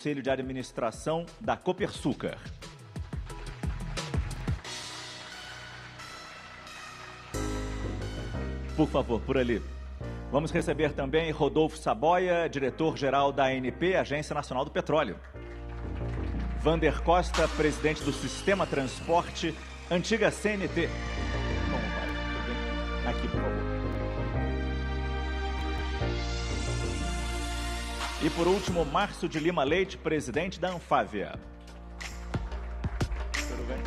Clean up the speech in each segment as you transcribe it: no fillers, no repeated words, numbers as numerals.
Conselho de Administração da Copersucar. Por favor, por ali. Vamos receber também Rodolfo Saboia, diretor-geral da ANP, Agência Nacional do Petróleo. Vander Costa, presidente do Sistema Transporte, antiga CNT. Como vai? Aqui, por favor. E por último, Márcio de Lima Leite, presidente da Anfávia. Tudo bem?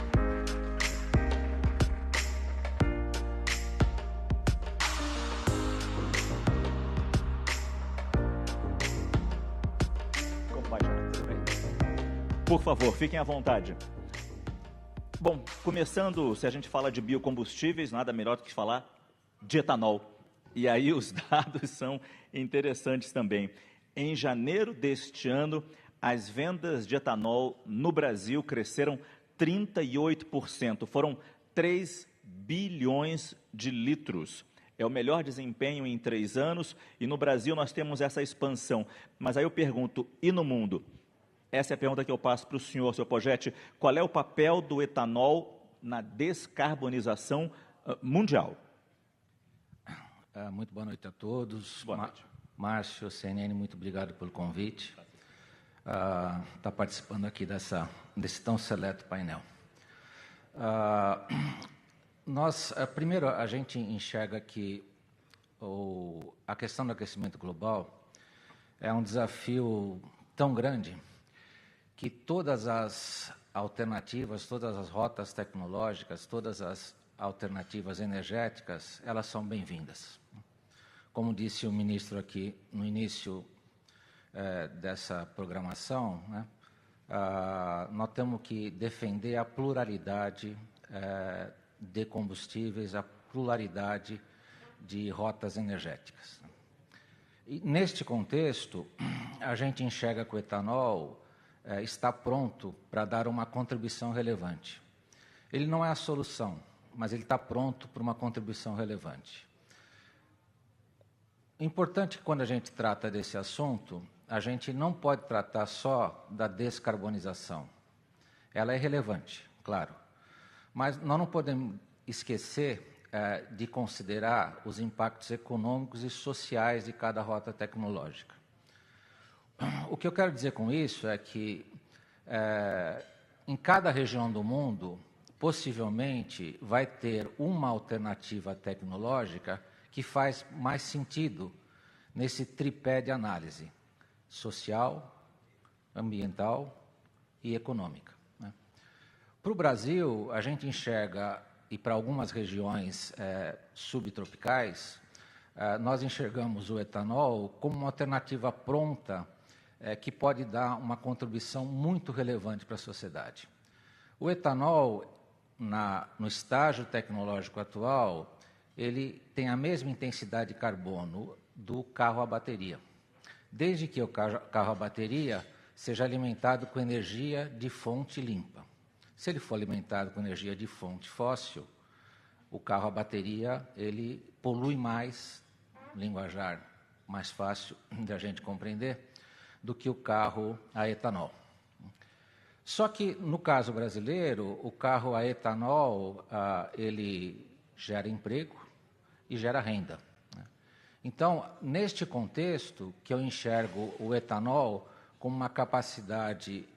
Como vai, Jonathan? Tudo bem? Por favor, fiquem à vontade. Bom, começando, se a gente fala de biocombustíveis, nada melhor do que falar de etanol. E aí os dados são interessantes também. Em janeiro deste ano, as vendas de etanol no Brasil cresceram 38%. Foram 3 bilhões de litros. É o melhor desempenho em 3 anos e no Brasil nós temos essa expansão. Mas aí eu pergunto, e no mundo? Essa é a pergunta que eu passo para o senhor, seu Poggetti. Qual é o papel do etanol na descarbonização mundial? Muito boa noite a todos. Boa noite. Márcio, CNN, muito obrigado pelo convite. Está participando aqui desse tão seleto painel. Primeiro, a gente enxerga que a questão do aquecimento global é um desafio tão grande que todas as alternativas, todas as rotas tecnológicas, todas as alternativas energéticas, elas são bem-vindas. Como disse o ministro aqui no início dessa programação, né, nós temos que defender a pluralidade de combustíveis, a pluralidade de rotas energéticas. E, neste contexto, a gente enxerga que o etanol está pronto para dar uma contribuição relevante. Ele não é a solução, mas ele está pronto para uma contribuição relevante. Importante que quando a gente trata desse assunto, a gente não pode tratar só da descarbonização. Ela é relevante, claro, mas nós não podemos esquecer de considerar os impactos econômicos e sociais de cada rota tecnológica. O que eu quero dizer com isso é que em cada região do mundo, possivelmente vai ter uma alternativa tecnológica que faz mais sentido nesse tripé de análise social, ambiental e econômica, né? Para o Brasil, a gente enxerga, e para algumas regiões subtropicais, nós enxergamos o etanol como uma alternativa pronta que pode dar uma contribuição muito relevante para a sociedade. O etanol, no estágio tecnológico atual, ele tem a mesma intensidade de carbono do carro a bateria, desde que o carro a bateria seja alimentado com energia de fonte limpa. Se ele for alimentado com energia de fonte fóssil, o carro a bateria ele polui mais, linguajar mais fácil da gente compreender, do que o carro a etanol. Só que, no caso brasileiro, o carro a etanol ele gera emprego e gera renda, né? Então, neste contexto, que eu enxergo o etanol como uma capacidade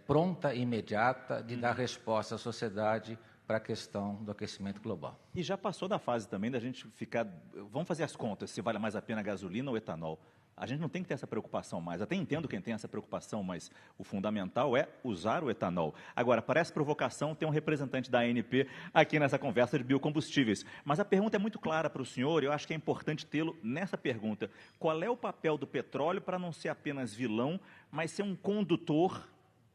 pronta e imediata de dar resposta à sociedade para a questão do aquecimento global. E já passou da fase também da gente ficar... Vamos fazer as contas, se vale mais a pena a gasolina ou etanol. A gente não tem que ter essa preocupação mais. Até entendo quem tem essa preocupação, mas o fundamental é usar o etanol. Agora, parece provocação ter um representante da ANP aqui nessa conversa de biocombustíveis. Mas a pergunta é muito clara para o senhor e eu acho que é importante tê-lo nessa pergunta. Qual é o papel do petróleo para não ser apenas vilão, mas ser um condutor,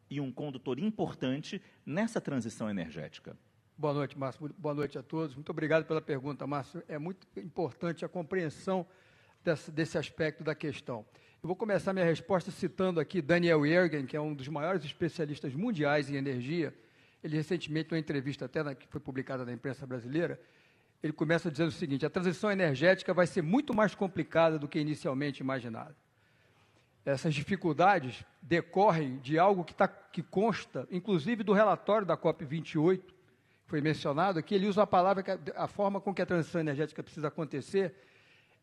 e um condutor importante, nessa transição energética? Boa noite, Márcio. Boa noite a todos. Muito obrigado pela pergunta, Márcio. É muito importante a compreensão desse aspecto da questão. Eu vou começar minha resposta citando aqui Daniel Yergin, que é um dos maiores especialistas mundiais em energia. Ele recentemente, numa entrevista até que foi publicada na imprensa brasileira, ele começa dizendo o seguinte: a transição energética vai ser muito mais complicada do que inicialmente imaginado. essas dificuldades decorrem de algo que consta, inclusive, do relatório da COP28, que foi mencionado aqui. Ele usa a palavra, a forma com que a transição energética precisa acontecer,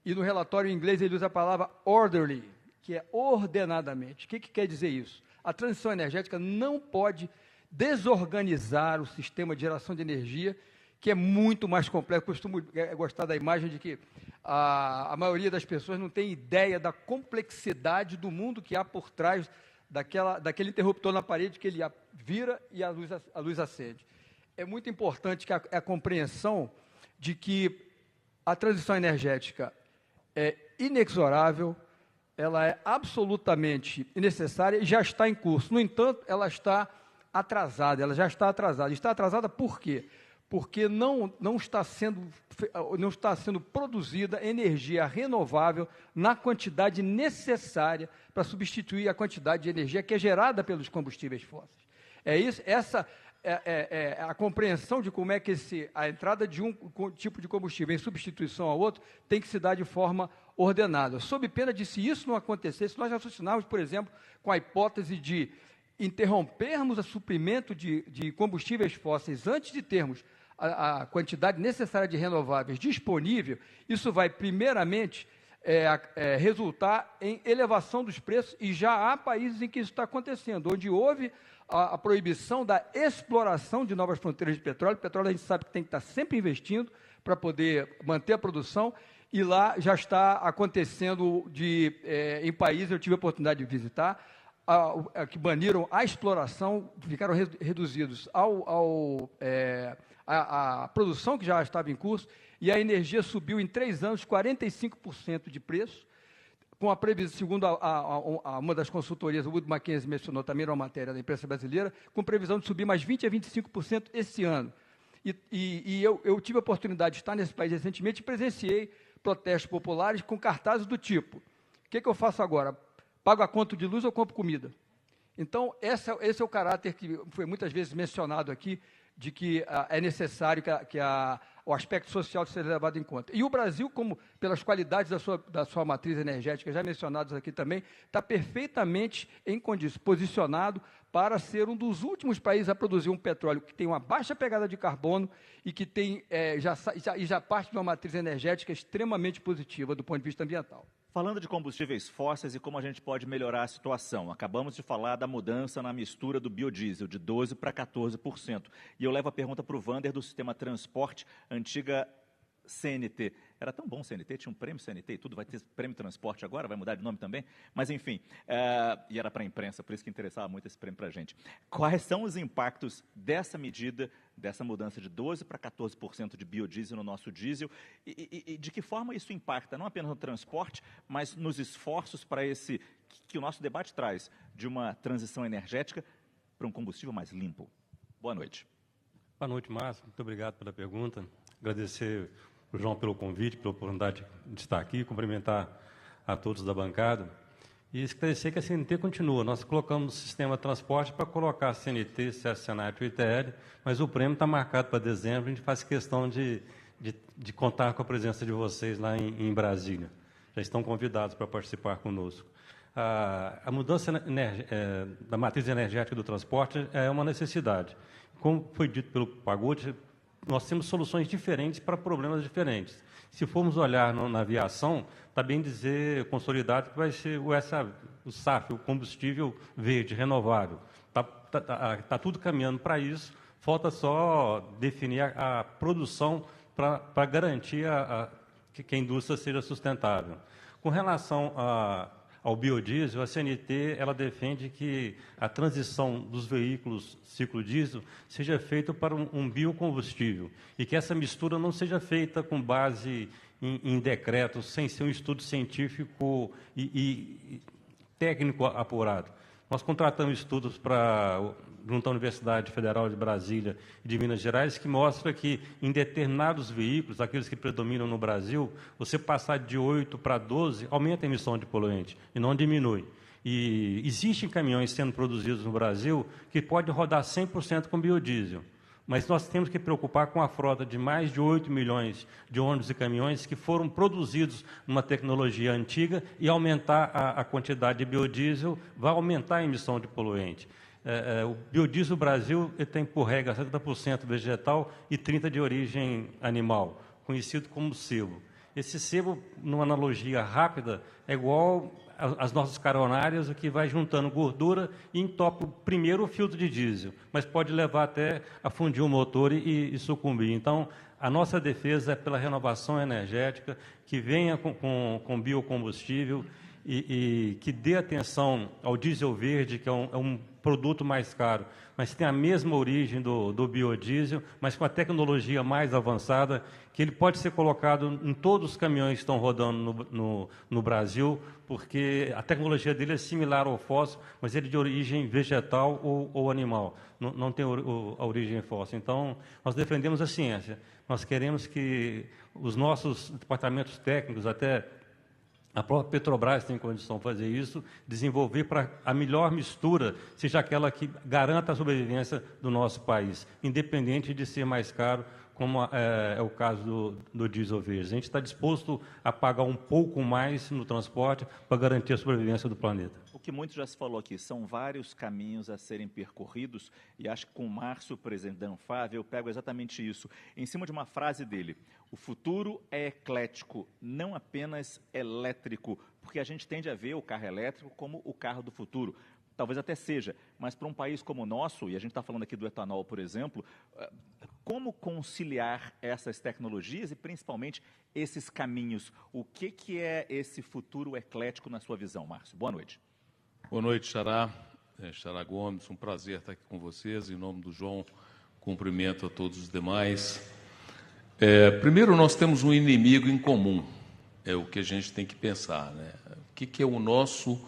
e no relatório em inglês ele usa a palavra orderly, que é ordenadamente. O que quer dizer isso? A transição energética não pode desorganizar o sistema de geração de energia, que é muito mais complexo. Eu costumo gostar da imagem de que a maioria das pessoas não tem ideia da complexidade do mundo que há por trás daquele interruptor na parede que ele vira e a luz acende. É muito importante que a compreensão de que a transição energética é inexorável, ela é absolutamente necessária e já está em curso. No entanto, ela está atrasada, ela já está atrasada. Está atrasada por quê? Porque não está sendo produzida energia renovável na quantidade necessária para substituir a quantidade de energia que é gerada pelos combustíveis fósseis. Essa é a compreensão de como é que a entrada de um tipo de combustível em substituição ao outro tem que se dar de forma ordenada. Sob pena de, se isso não acontecer, se nós raciocinarmos, por exemplo, com a hipótese de interrompermos o suprimento de combustíveis fósseis antes de termos a quantidade necessária de renováveis disponível, isso vai, primeiramente, resultar em elevação dos preços, e já há países em que isso está acontecendo, onde houve a proibição da exploração de novas fronteiras de petróleo. Petróleo a gente sabe que tem que estar sempre investindo para poder manter a produção, e lá já está acontecendo em países, eu tive a oportunidade de visitar, que baniram a exploração, ficaram reduzidos a produção que já estava em curso, e a energia subiu em 3 anos 45% de preço, com a previsão, segundo uma das consultorias, o Wood Mackenzie mencionou também numa matéria da imprensa brasileira, com previsão de subir mais 20% a 25% esse ano. E eu tive a oportunidade de estar nesse país recentemente e presenciei protestos populares com cartazes do tipo: o que eu faço agora? Pago a conta de luz ou compro comida? Então, esse é o caráter que foi muitas vezes mencionado aqui, de que é necessário que o aspecto social seja levado em conta. E o Brasil, como pelas qualidades da sua matriz energética, já mencionadas aqui também, está perfeitamente posicionado para ser um dos últimos países a produzir um petróleo que tem uma baixa pegada de carbono e que tem, já parte de uma matriz energética extremamente positiva do ponto de vista ambiental. Falando de combustíveis fósseis e como a gente pode melhorar a situação, acabamos de falar da mudança na mistura do biodiesel, de 12% para 14%. E eu levo a pergunta para o Wander, do Sistema Transporte, antiga CNT. Era tão bom CNT, tinha um prêmio CNT e tudo, vai ter prêmio Transporte agora, vai mudar de nome também, mas enfim, e era para a imprensa, por isso que interessava muito esse prêmio para a gente. Quais são os impactos dessa medida, dessa mudança de 12% para 14% de biodiesel no nosso diesel, e de que forma isso impacta, não apenas no transporte, mas nos esforços para que o nosso debate traz, de uma transição energética para um combustível mais limpo? Boa noite. Boa noite, Márcio. Muito obrigado pela pergunta. Agradecer o João pelo convite, pela oportunidade de estar aqui, cumprimentar a todos da bancada e esclarecer que a CNT continua. Nós colocamos no sistema de transporte para colocar CNT, Senat e ITL, mas o prêmio está marcado para dezembro. A gente faz questão de contar com a presença de vocês lá em Brasília. Já estão convidados para participar conosco. A mudança da matriz energética do transporte é uma necessidade. Como foi dito pelo Pagode, nós temos soluções diferentes para problemas diferentes. Se formos olhar na aviação, está bem dizer, consolidado, que vai ser o SAF, o combustível verde, renovável. Tá tudo caminhando para isso, falta só definir a produção para garantir que a indústria seja sustentável. Com relação ao biodiesel, a CNT ela defende que a transição dos veículos ciclo diesel seja feita para um biocombustível e que essa mistura não seja feita com base em decretos, sem ser um estudo científico e técnico apurado. Nós contratamos estudos junto à Universidade Federal de Brasília e de Minas Gerais, que mostra que em determinados veículos, aqueles que predominam no Brasil, você passar de 8 para 12, aumenta a emissão de poluente e não diminui. E existem caminhões sendo produzidos no Brasil que podem rodar 100% com biodiesel. mas nós temos que preocupar com a frota de mais de 8 milhões de ônibus e caminhões que foram produzidos numa tecnologia antiga e aumentar a quantidade de biodiesel, vai aumentar a emissão de poluente. O biodiesel Brasil ele tem, por regra, 70% vegetal e 30% de origem animal, conhecido como sebo. Esse sebo, numa analogia rápida, é igual às nossas caronárias, o que vai juntando gordura e entope primeiro o filtro de diesel, mas pode levar até a fundir o motor e sucumbir. Então, a nossa defesa é pela renovação energética, que venha com biocombustível e que dê atenção ao diesel verde, que é um produto mais caro, mas tem a mesma origem do biodiesel, mas com a tecnologia mais avançada, que ele pode ser colocado em todos os caminhões que estão rodando no Brasil, porque a tecnologia dele é similar ao fóssil, mas ele é de origem vegetal ou animal, não tem a origem fóssil. Então, nós defendemos a ciência, nós queremos que os nossos departamentos técnicos, até a própria Petrobras tem condição de fazer isso, desenvolver para a melhor mistura, seja aquela que garanta a sobrevivência do nosso país, independente de ser mais caro, como é o caso do diesel verde. A gente está disposto a pagar um pouco mais no transporte para garantir a sobrevivência do planeta. O que muito já se falou aqui, são vários caminhos a serem percorridos, e acho que com o Márcio, presidente da Anfave, eu pego exatamente isso, em cima de uma frase dele: o futuro é eclético, não apenas elétrico, porque a gente tende a ver o carro elétrico como o carro do futuro. Talvez até seja, mas para um país como o nosso, e a gente está falando aqui do etanol, por exemplo, como conciliar essas tecnologias e, principalmente, esses caminhos? O que é esse futuro eclético na sua visão, Márcio? Boa noite. Boa noite, Xará. Xará Gomes, um prazer estar aqui com vocês. Em nome do João, cumprimento a todos os demais. Primeiro, nós temos um inimigo em comum, é o que a gente tem que pensar, né? O que é o nosso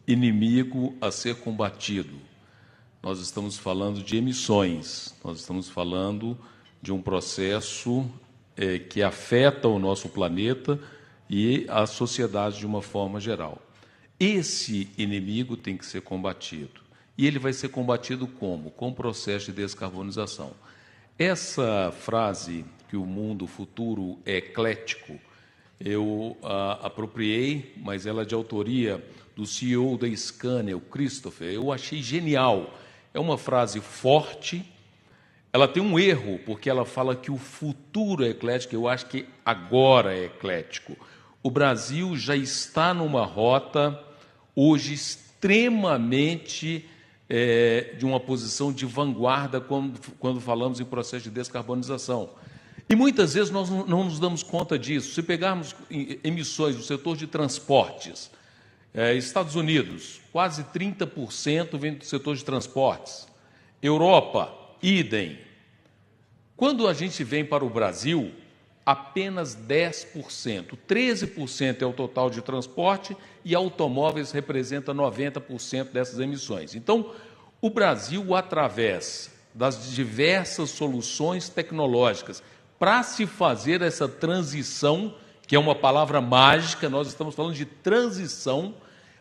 inimigo a ser combatido? Nós estamos falando de emissões, nós estamos falando de um processo que afeta o nosso planeta e a sociedade de uma forma geral. Esse inimigo tem que ser combatido. E ele vai ser combatido como? Com o processo de descarbonização. Essa frase, que o mundo futuro é eclético, eu apropriei, mas ela é de autoria do CEO da Scania, o Christopher. Eu achei genial. É uma frase forte, ela tem um erro, porque ela fala que o futuro é eclético, eu acho que agora é eclético. O Brasil já está numa rota, hoje, extremamente de uma posição de vanguarda quando falamos em processo de descarbonização. E muitas vezes nós não nos damos conta disso. Se pegarmos emissões do setor de transportes, Estados Unidos, quase 30% vem do setor de transportes. Europa, idem. Quando a gente vem para o Brasil, apenas 10%. 13% é o total de transporte e automóveis representa 90% dessas emissões. Então, o Brasil, através das diversas soluções tecnológicas, para se fazer essa transição, que é uma palavra mágica, nós estamos falando de transição.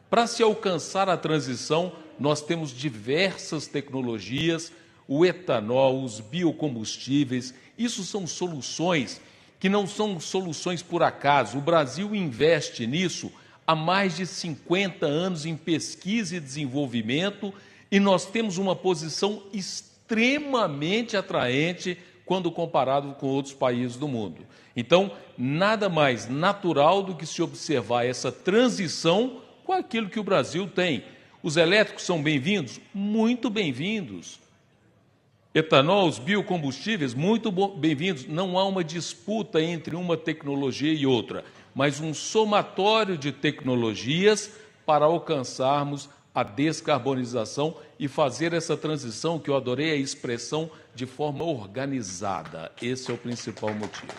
Para se alcançar a transição, nós temos diversas tecnologias, o etanol, os biocombustíveis. Isso são soluções que não são soluções por acaso. O Brasil investe nisso há mais de 50 anos em pesquisa e desenvolvimento, e nós temos uma posição extremamente atraente quando comparado com outros países do mundo. Então, nada mais natural do que se observar essa transição com aquilo que o Brasil tem. Os elétricos são bem-vindos? Muito bem-vindos. Etanol, os biocombustíveis, muito bem-vindos. Não há uma disputa entre uma tecnologia e outra, mas um somatório de tecnologias para alcançarmos a descarbonização e fazer essa transição, que eu adorei a expressão, de forma organizada. Esse é o principal motivo.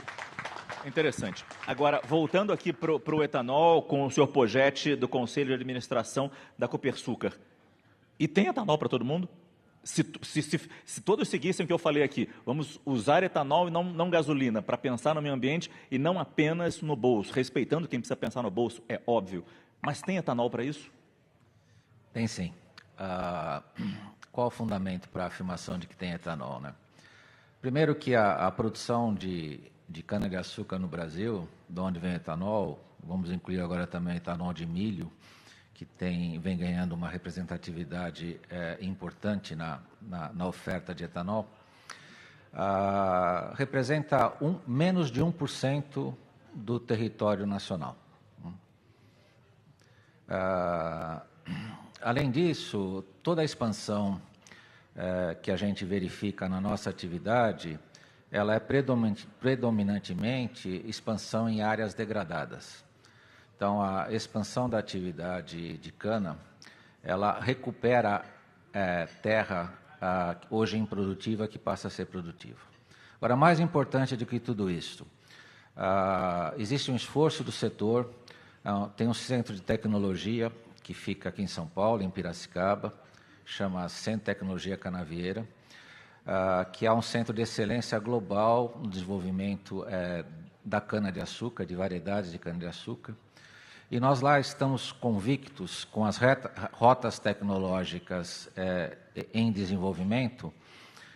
Interessante. Agora, voltando aqui para o etanol, com o senhor Poggetti, do Conselho de Administração da Copersucar. E tem etanol para todo mundo? Se todos seguissem o que eu falei aqui, vamos usar etanol e não gasolina, para pensar no meio ambiente e não apenas no bolso, respeitando quem precisa pensar no bolso, é óbvio. Mas tem etanol para isso? Tem sim. Qual o fundamento para a afirmação de que tem etanol, né? Primeiro que a produção de cana-de-açúcar no Brasil, de onde vem etanol, vamos incluir agora também etanol de milho, que vem ganhando uma representatividade importante na oferta de etanol, representa menos de 1% do território nacional. Além disso, toda a expansão que a gente verifica na nossa atividade, ela é predominantemente expansão em áreas degradadas. Então, a expansão da atividade de cana, ela recupera terra hoje improdutiva que passa a ser produtiva. Agora, mais importante do que tudo isso, existe um esforço do setor, tem um centro de tecnologia que fica aqui em São Paulo, em Piracicaba, chama Centro de Tecnologia Canavieira, que é um centro de excelência global no desenvolvimento da cana-de-açúcar, de variedades de cana-de-açúcar. E nós lá estamos convictos, com as rotas tecnológicas em desenvolvimento,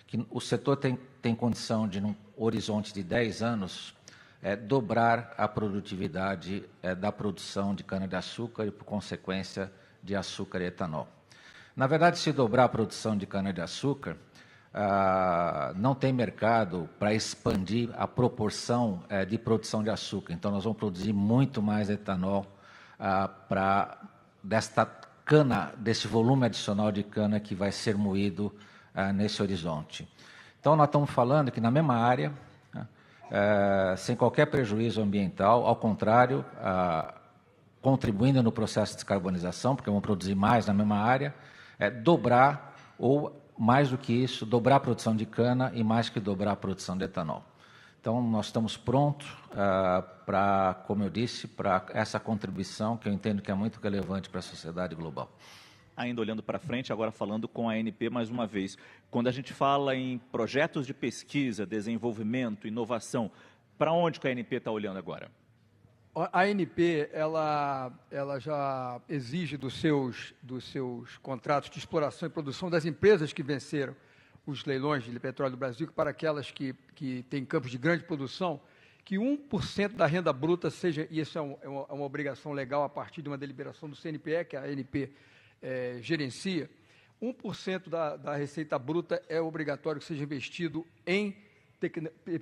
que o setor tem condição de, num horizonte de 10 anos, dobrar a produtividade da produção de cana-de-açúcar e, por consequência, de açúcar e etanol. Na verdade, se dobrar a produção de cana-de-açúcar, não tem mercado para expandir a proporção de produção de açúcar. Então, nós vamos produzir muito mais etanol desta cana, desse volume adicional de cana que vai ser moído nesse horizonte. Então, nós estamos falando que na mesma área, sem qualquer prejuízo ambiental, ao contrário, contribuindo no processo de descarbonização, porque vamos produzir mais na mesma área, dobrar, ou mais do que isso, dobrar a produção de cana e mais que dobrar a produção de etanol. Então, nós estamos prontos para, como eu disse, para essa contribuição que eu entendo que é muito relevante para a sociedade global. Ainda olhando para frente, agora falando com a ANP mais uma vez, quando a gente fala em projetos de pesquisa, desenvolvimento, inovação, para onde que a ANP está olhando agora? A ANP, ela já exige dos seus contratos de exploração e produção das empresas que venceram os leilões de petróleo do Brasil, que para aquelas que têm campos de grande produção, que 1% da renda bruta seja, e isso é uma obrigação legal a partir de uma deliberação do CNPE, que a ANP gerencia, 1% da receita bruta é obrigatório que seja investido em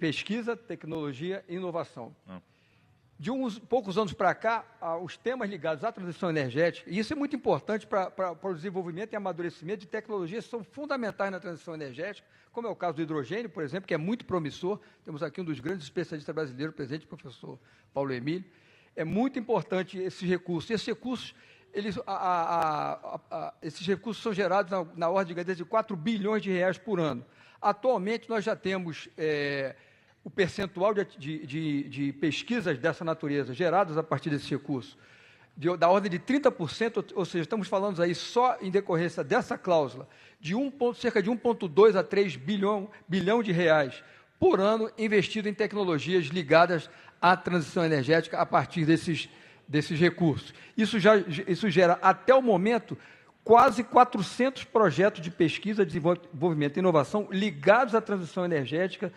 pesquisa, tecnologia e inovação. De uns poucos anos para cá, os temas ligados à transição energética, e isso é muito importante para o desenvolvimento e amadurecimento de tecnologias que são fundamentais na transição energética, como é o caso do hidrogênio, por exemplo, que é muito promissor. Temos aqui um dos grandes especialistas brasileiros, presente, o professor Paulo Emílio. É muito importante esses recursos. Esses recursos são gerados na ordem de grandeza de 4 bilhões de reais por ano. Atualmente, nós já temos o percentual de pesquisas dessa natureza geradas a partir desse recurso, da ordem de 30%, ou seja, estamos falando aí só em decorrência dessa cláusula, de cerca de 1,2 a 3 bilhão de reais por ano investido em tecnologias ligadas à transição energética a partir desses recursos. Isso gera, até o momento, quase 400 projetos de pesquisa, desenvolvimento e inovação ligados à transição energética,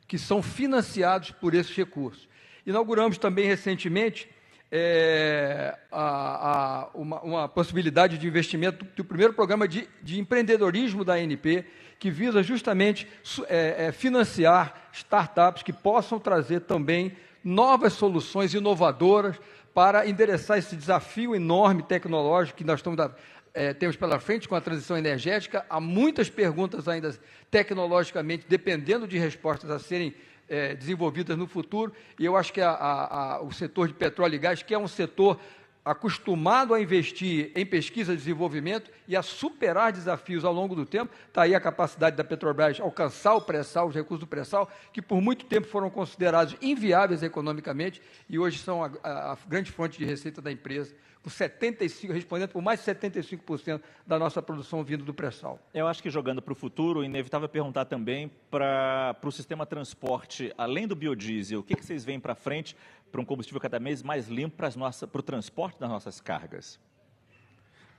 que são financiados por esses recursos. Inauguramos também recentemente uma possibilidade de investimento do primeiro programa de empreendedorismo da ANP, que visa justamente financiar startups que possam trazer também novas soluções inovadoras para endereçar esse desafio enorme tecnológico que nós temos pela frente com a transição energética. Há muitas perguntas ainda tecnologicamente dependendo de respostas a serem desenvolvidas no futuro, e eu acho que o setor de petróleo e gás, que é um setor acostumado a investir em pesquisa e desenvolvimento e a superar desafios ao longo do tempo, está aí a capacidade da Petrobras alcançar o pré-sal, os recursos do pré-sal, que por muito tempo foram considerados inviáveis economicamente e hoje são a grande fonte de receita da empresa, respondendo por mais de 75% da nossa produção vindo do pré-sal. Eu acho que, jogando para o futuro, inevitável perguntar também para o sistema transporte, além do biodiesel, o que vocês veem para frente para um combustível cada vez mais limpo para o transporte das nossas cargas?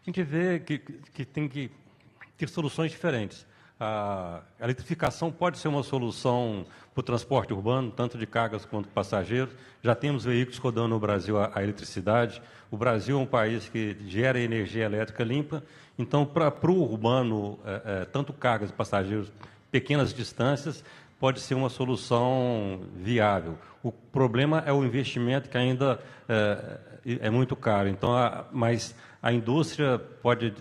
A gente vê que tem que ter soluções diferentes. A eletrificação pode ser uma solução para o transporte urbano, tanto de cargas quanto passageiros. Já temos veículos rodando no Brasil a eletricidade. O Brasil é um país que gera energia elétrica limpa. Então, para o urbano, tanto cargas e passageiros, pequenas distâncias, pode ser uma solução viável. O problema é o investimento, que ainda é muito caro. Então, mas a indústria pode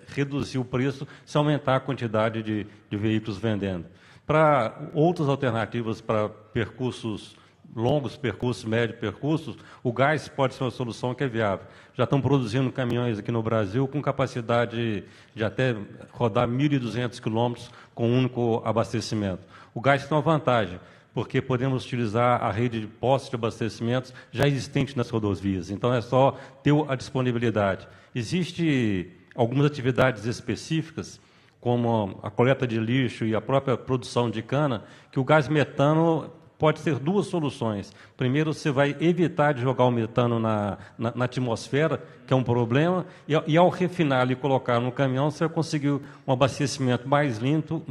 reduzir o preço se aumentar a quantidade de veículos vendendo. Para outras alternativas para percursos longos, percursos, médios percursos, o gás pode ser uma solução que é viável. Já estão produzindo caminhões aqui no Brasil com capacidade de até rodar 1.200 quilômetros com um único abastecimento. O gás tem uma vantagem, porque podemos utilizar a rede de postos de abastecimentos já existente nas rodovias. Então, é só ter a disponibilidade. Existem algumas atividades específicas, como a coleta de lixo e a própria produção de cana, que o gás metano pode ter duas soluções. Primeiro, você vai evitar de jogar o metano na atmosfera, que é um problema, e ao refinar e colocar no caminhão, você vai conseguir um abastecimento mais limpo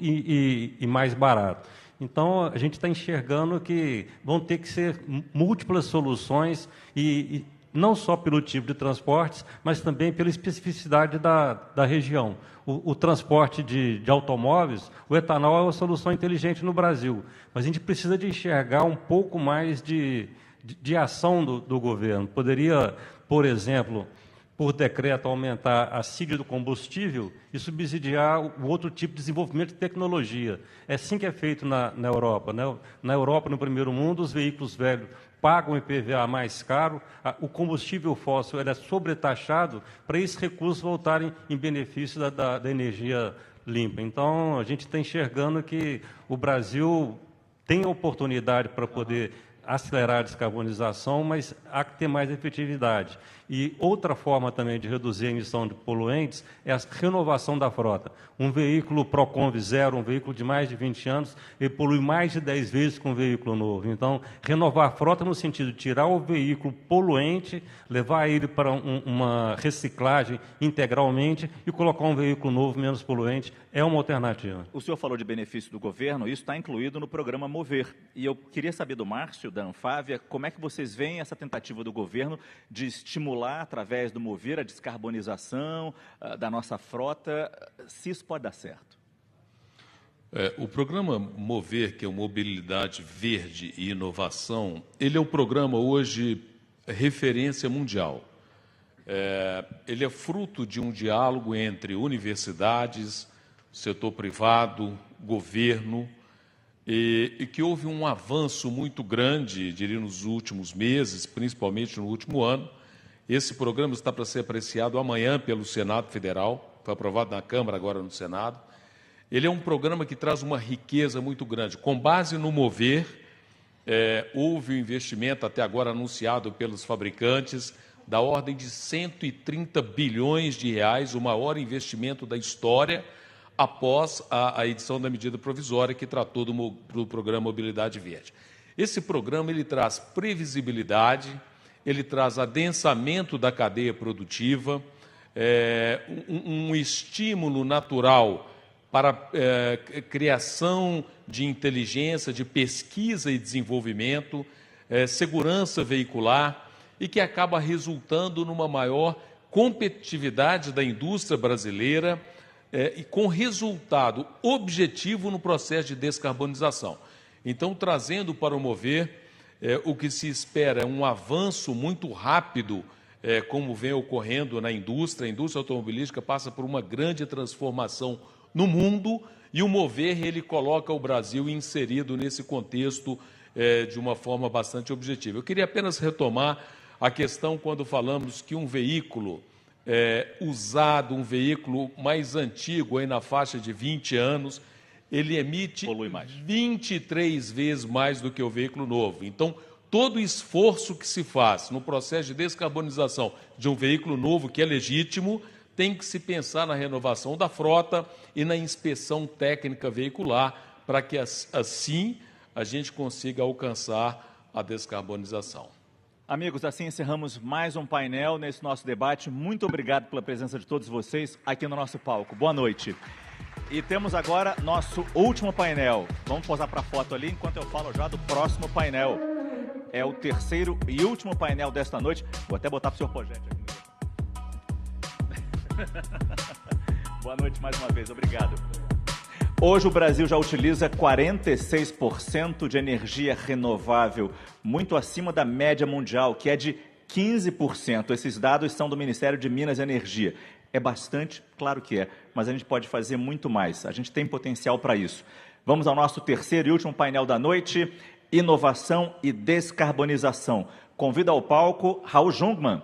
e mais barato. Então, a gente está enxergando que vão ter que ser múltiplas soluções, e não só pelo tipo de transportes, mas também pela especificidade da região. O transporte de automóveis, o etanol é uma solução inteligente no Brasil, mas a gente precisa de enxergar um pouco mais de ação do governo. Poderia, por exemplo, por decreto, aumentar a CID do combustível e subsidiar o outro tipo de desenvolvimento de tecnologia. É assim que é feito na Europa, né? Na Europa, no primeiro mundo, os veículos velhos pagam IPVA mais caro, o combustível fóssil é sobretaxado para esses recursos voltarem em benefício da energia limpa. Então, a gente está enxergando que o Brasil tem a oportunidade para poder acelerar a descarbonização, mas há que ter mais efetividade. E outra forma também de reduzir a emissão de poluentes é a renovação da frota. Um veículo Proconv zero, um veículo de mais de 20 anos, ele polui mais de 10 vezes com um veículo novo. Então, renovar a frota no sentido de tirar o veículo poluente, levar ele para uma reciclagem integralmente e colocar um veículo novo, menos poluente, é uma alternativa. O senhor falou de benefício do governo, isso está incluído no programa Mover. E eu queria saber do Márcio, da Anfávia, como é que vocês veem essa tentativa do governo de estimular, através do Mover, a descarbonização da nossa frota, se isso pode dar certo? O programa Mover, que é o Mobilidade Verde e Inovação, ele é um programa hoje referência mundial. Ele é fruto de um diálogo entre universidades, setor privado, governo, e que houve um avanço muito grande, diria, nos últimos meses, principalmente no último ano. Esse programa está para ser apreciado amanhã pelo Senado Federal, foi aprovado na Câmara, agora no Senado. Ele é um programa que traz uma riqueza muito grande. Com base no Mover, houve um investimento até agora anunciado pelos fabricantes da ordem de 130 bilhões de reais, o maior investimento da história, após a edição da medida provisória que tratou do programa Mobilidade Verde. Esse programa ele traz previsibilidade, ele traz adensamento da cadeia produtiva, um estímulo natural para criação de inteligência, de pesquisa e desenvolvimento, segurança veicular, e que acaba resultando numa maior competitividade da indústria brasileira, e com resultado objetivo no processo de descarbonização. Então, trazendo para o Mover, o que se espera é um avanço muito rápido, como vem ocorrendo na indústria. A indústria automobilística passa por uma grande transformação no mundo, e o Mover ele coloca o Brasil inserido nesse contexto de uma forma bastante objetiva. Eu queria apenas retomar a questão quando falamos que um veículo usado, um veículo mais antigo, aí na faixa de 20 anos, ele emite 23 vezes mais do que o veículo novo. Então, todo o esforço que se faz no processo de descarbonização de um veículo novo, que é legítimo, tem que se pensar na renovação da frota e na inspeção técnica veicular, para que assim a gente consiga alcançar a descarbonização. Amigos, assim encerramos mais um painel nesse nosso debate. Muito obrigado pela presença de todos vocês aqui no nosso palco. Boa noite. E temos agora nosso último painel. Vamos posar para a foto ali enquanto eu falo já do próximo painel. É o terceiro e último painel desta noite. Vou até botar para o senhor Poggetti aqui. Boa noite mais uma vez, obrigado. Hoje o Brasil já utiliza 46% de energia renovável, muito acima da média mundial, que é de 15%. Esses dados são do Ministério de Minas e Energia. É bastante? Claro que é, mas a gente pode fazer muito mais. A gente tem potencial para isso. Vamos ao nosso terceiro e último painel da noite, inovação e descarbonização. Convido ao palco Raul Jungmann,